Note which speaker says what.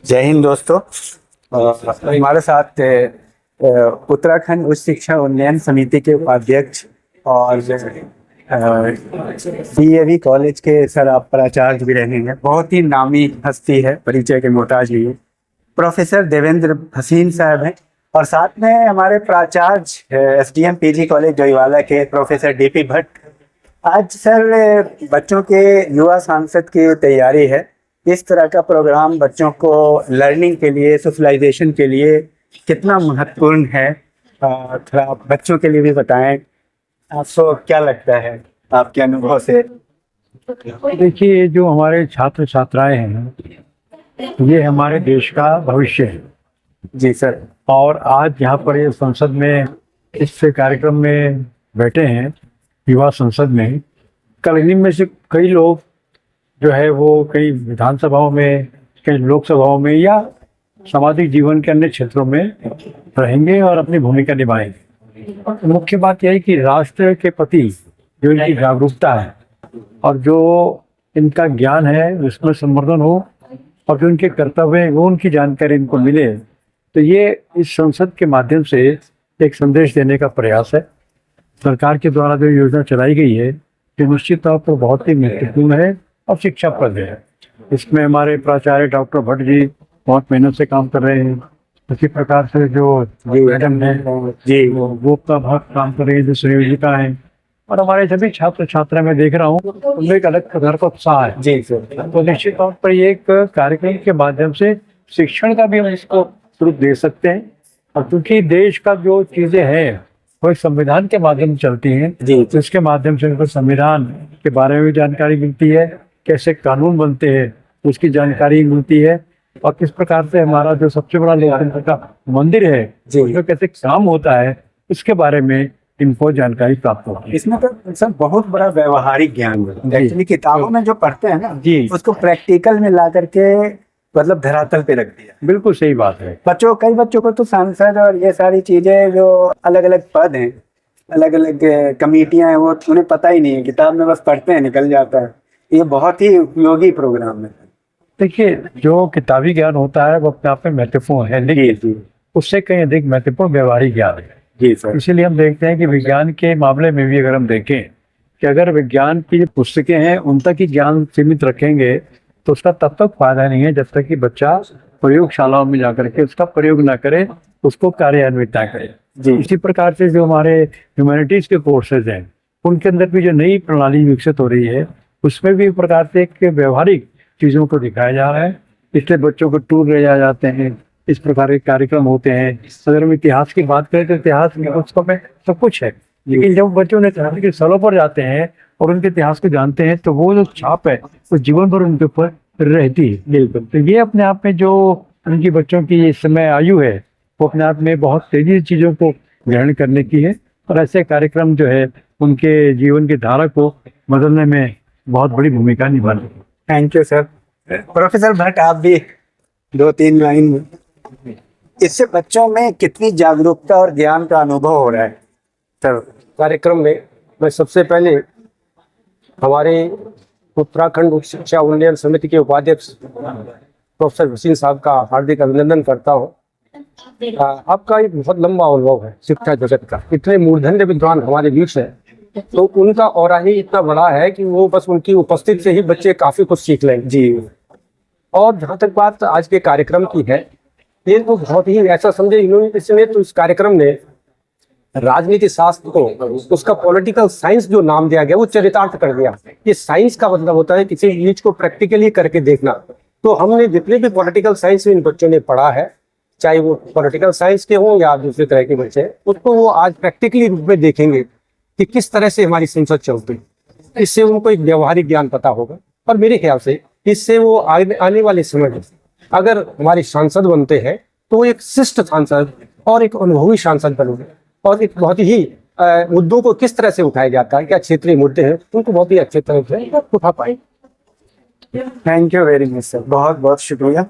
Speaker 1: जय हिंद दोस्तों। हमारे साथ उत्तराखंड उच्च शिक्षा उन्नयन समिति के उपाध्यक्ष और डीएवी कॉलेज के सर आप प्राचार्य भी रहे हैं, बहुत ही नामी हस्ती है, परिचय के मोहताज भी है, प्रोफेसर देवेंद्र भसीन साहब हैं। और साथ में हमारे प्राचार्य एसडीएम पीजी कॉलेज जोईवाला के प्रोफेसर डीपी भट्ट। आज सर बच्चों के युवा सांसद की तैयारी है, इस तरह का प्रोग्राम बच्चों को लर्निंग के लिए, सोशलाइजेशन के लिए कितना महत्वपूर्ण है, थोड़ा आप बच्चों के लिए भी बताएं। आपको क्या लगता है आपके अनुभव से?
Speaker 2: देखिए, जो हमारे छात्र छात्राएं हैं ये हमारे देश का भविष्य है।
Speaker 1: जी सर।
Speaker 2: और आज यहाँ पर ये संसद में इस कार्यक्रम में बैठे हैं, युवा संसद में, कल इन्हीं में से कई लोग जो है वो कई विधानसभाओं में, कई लोकसभाओं में या सामाजिक जीवन के अन्य क्षेत्रों में रहेंगे और अपनी भूमिका निभाएंगे। मुख्य बात यह है कि राष्ट्र के प्रति जो इनकी जागरूकता है और जो इनका ज्ञान है उसमें संवर्धन हो और जो इनके कर्तव्य है वो उनकी जानकारी इनको मिले, तो ये इस संसद के माध्यम से एक संदेश देने का प्रयास है। सरकार के द्वारा जो योजना चलाई गई है ये निश्चित तौर पर बहुत ही महत्वपूर्ण है और शिक्षाप्रद है। इसमें हमारे प्राचार्य डॉक्टर भट्ट जी बहुत मेहनत से काम कर रहे हैं। इसी प्रकार से जो मैडम है जी वो बहुत काम कर रही है, जो संयोजिका है, और हमारे सभी छात्र छात्रा मैं देख रहा हूँ उनमें एक अलग प्रकार का उत्साह है। जी सर। तो निश्चित तौर पर ये एक कार्यक्रम के माध्यम से शिक्षण का भी हम इसको स्वरूप दे सकते हैं। और क्योंकि देश का जो चीजें हैं वो एक संविधान के माध्यम से चलती हैं जी, तो इसके माध्यम से उनको संविधान के बारे में भी जानकारी मिलती है, कैसे कानून बनते हैं उसकी जानकारी मिलती है, और किस प्रकार से हमारा जो सबसे बड़ा लोकतंत्र का मंदिर है उसमें कैसे काम होता है इसके बारे में इनको जानकारी प्राप्त होती है।
Speaker 1: इसमें तो सर बहुत बड़ा व्यवहारिक ज्ञान है। एक्चुअली किताबों में जो पढ़ते हैं ना
Speaker 2: जी,
Speaker 1: उसको प्रैक्टिकल में ला करके मतलब धरातल पे रख दिया।
Speaker 2: बिल्कुल सही बात है।
Speaker 1: कई बच्चों को तो सांसद और ये सारी चीजें जो अलग अलग पद हैं, अलग अलग कमेटियां हैं, वो उन्हें पता ही नहीं है, किताब में बस पढ़ते हैं निकल जाता है। ये बहुत ही उपयोगी प्रोग्राम है।
Speaker 2: देखिए, जो किताबी ज्ञान होता है वो अपने आप में महत्वपूर्ण है, लेकिन उससे कहीं अधिक महत्वपूर्ण व्यवहारिक ज्ञान है। जी सर। इसीलिए हम देखते हैं कि विज्ञान के मामले में भी अगर हम देखें कि अगर विज्ञान की जो पुस्तकें हैं उन तक ही ज्ञान सीमित रखेंगे तो उसका तब तक फायदा नहीं है जब तक कि बच्चा प्रयोगशालाओं में जाकर के उसका प्रयोग ना करे, उसको कार्यान्वित ना करे। जी। इसी प्रकार से जो हमारे ह्यूमैनिटीज के कोर्सेज हैं उनके अंदर भी जो नई प्रणाली विकसित हो रही है उसमें भी एक प्रकार से एक व्यवहारिक चीजों को दिखाया जा रहा है। इसलिए बच्चों को टूर ले जाए जाते हैं, इस प्रकार के कार्यक्रम होते हैं। अगर हम इतिहास की बात करें तो इतिहास में पुस्तकों में सब कुछ है, लेकिन जब बच्चों ने ऐतिहासिक स्थलों पर जाते हैं और उनके इतिहास को जानते हैं तो वो जो छाप है वो जीवन भर उनके ऊपर रहती है। बिल्कुल। तो ये अपने आप में जो उनकी बच्चों की इस समय आयु है वो अपने आप में बहुत तेजी से चीजों को ग्रहण करने की है, और ऐसे कार्यक्रम जो है उनके जीवन की धारा को बदलने में बहुत बड़ी भूमिका निभाते हैं।
Speaker 1: Thank you sir. Professor Bhatt, आप भी 2-3 लाइन, इससे बच्चों में कितनी जागरूकता और ज्ञान का अनुभव हो रहा है?
Speaker 3: सर, कार्यक्रम में मैं सबसे पहले हमारे उत्तराखंड उच्च शिक्षा उन्नयन समिति के उपाध्यक्ष प्रोफेसर भसीन साहब का हार्दिक अभिनंदन करता हूँ। आपका एक बहुत लंबा अनुभव है शिक्षा जगत का, इतने मूर्धन्य विद्वान हमारे बीच है, तो उनका ऑरा ही इतना बड़ा है कि वो बस उनकी उपस्थिति से ही बच्चे काफी कुछ सीख लेंगे। जी। और जहाँ तक बात आज के कार्यक्रम की है, ये तो बहुत ही ऐसा समझे इन्होंने तो इस कार्यक्रम ने राजनीति शास्त्र को, उसका पॉलिटिकल साइंस जो नाम दिया गया वो चरितार्थ कर दिया। ये साइंस का मतलब होता है किसी चीज को प्रैक्टिकली करके देखना। तो हमने जितने भी पॉलिटिकल साइंस इन बच्चों ने पढ़ा है, चाहे वो पॉलिटिकल साइंस के हों या दूसरे तरह के बच्चे, उसको वो आज प्रैक्टिकली रूप में देखेंगे कि किस तरह से हमारी संसद चलती है। इससे उनको एक व्यवहारिक ज्ञान पता होगा, और मेरे ख्याल से इससे वो आने वाले समय में अगर हमारे सांसद बनते हैं तो वो एक शिष्ट सांसद और एक अनुभवी सांसद बनेंगे, और एक बहुत ही मुद्दों को किस तरह से उठाया जाता है, क्या क्षेत्रीय मुद्दे हैं, उनको बहुत ही अच्छे तरह से उठा पाएंगे।
Speaker 1: Thank you very much sir, बहुत बहुत शुक्रिया।